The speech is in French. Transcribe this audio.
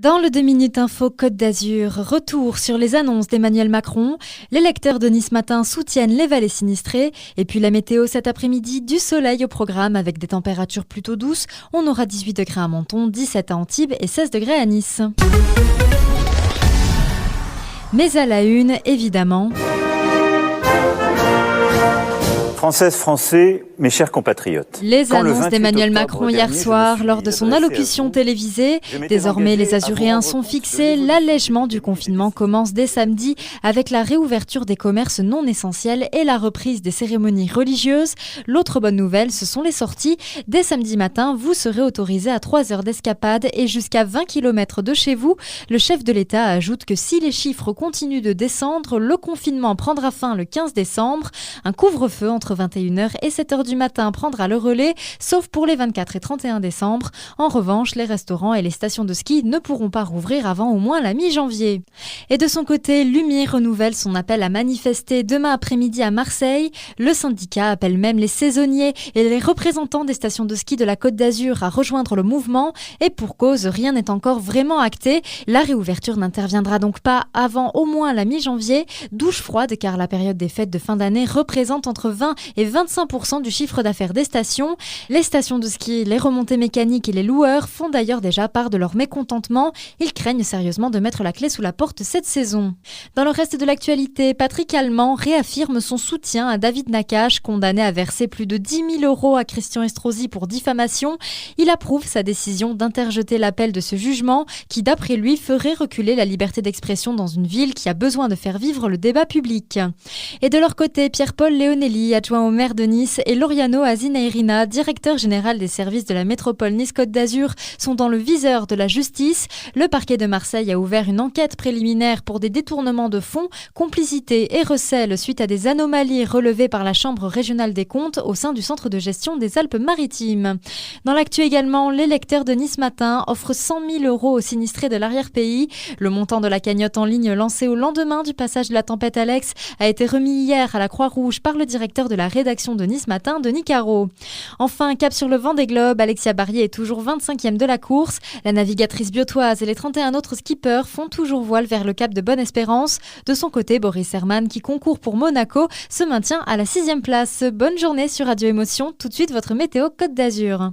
Dans le 2 minutes info Côte d'Azur, retour sur les annonces d'Emmanuel Macron. Les lecteurs de Nice Matin soutiennent les vallées sinistrées. Et puis la météo cet après-midi, du soleil au programme avec des températures plutôt douces. On aura 18 degrés à Menton, 17 à Antibes et 16 degrés à Nice. Mais à la une, évidemment... Françaises, Français, mes chers compatriotes. Les annonces d'Emmanuel Macron hier soir lors de son allocution télévisée. Désormais, les Azuréens sont fixés. L'allègement du confinement commence dès samedi avec la réouverture des commerces non essentiels et la reprise des cérémonies religieuses. L'autre bonne nouvelle, ce sont les sorties. Dès samedi matin, vous serez autorisé à 3 heures d'escapade et jusqu'à 20 km de chez vous. Le chef de l'État ajoute que si les chiffres continuent de descendre, le confinement prendra fin le 15 décembre. Un couvre-feu entre 21h et 7h du matin prendra le relais, sauf pour les 24 et 31 décembre. En revanche, les restaurants et les stations de ski ne pourront pas rouvrir avant au moins la mi-janvier. Et de son côté, l'UMI renouvelle son appel à manifester demain après-midi à Marseille. Le syndicat appelle même les saisonniers et les représentants des stations de ski de la Côte d'Azur à rejoindre le mouvement. Et pour cause, rien n'est encore vraiment acté. La réouverture n'interviendra donc pas avant au moins la mi-janvier. Douche froide car la période des fêtes de fin d'année représente entre 20 et 25% du chiffre d'affaires des stations. Les stations de ski, les remontées mécaniques et les loueurs font d'ailleurs déjà part de leur mécontentement. Ils craignent sérieusement de mettre la clé sous la porte cette saison. Dans le reste de l'actualité, Patrick Allemand réaffirme son soutien à David Nakache, condamné à verser plus de 10 000 € à Christian Estrosi pour diffamation. Il approuve sa décision d'interjeter l'appel de ce jugement qui, d'après lui, ferait reculer la liberté d'expression dans une ville qui a besoin de faire vivre le débat public. Et de leur côté, Pierre-Paul Léonelli, adjoint au maire de Nice, et Lauriano Azinaïrina, directeur général des services de la métropole Nice-Côte d'Azur, sont dans le viseur de la justice. Le parquet de Marseille a ouvert une enquête préliminaire pour des détournements de fonds, complicité et recel suite à des anomalies relevées par la Chambre régionale des comptes au sein du centre de gestion des Alpes-Maritimes. Dans l'actu également, les lecteurs de Nice Matin offrent 100 000 € aux sinistrés de l'arrière-pays. Le montant de la cagnotte en ligne lancée au lendemain du passage de la tempête Alex a été remis hier à la Croix-Rouge par le directeur de la rédaction de Nice Matin, Denis Caro. Enfin, cap sur le Vendée Globe, Alexia Barrier est toujours 25e de la course. La navigatrice biotoise et les 31 autres skippers font toujours voile vers le cap de Bonne-Espérance. De son côté, Boris Herman, qui concourt pour Monaco, se maintient à la 6e place. Bonne journée sur Radio Émotion. Tout de suite, votre météo Côte d'Azur.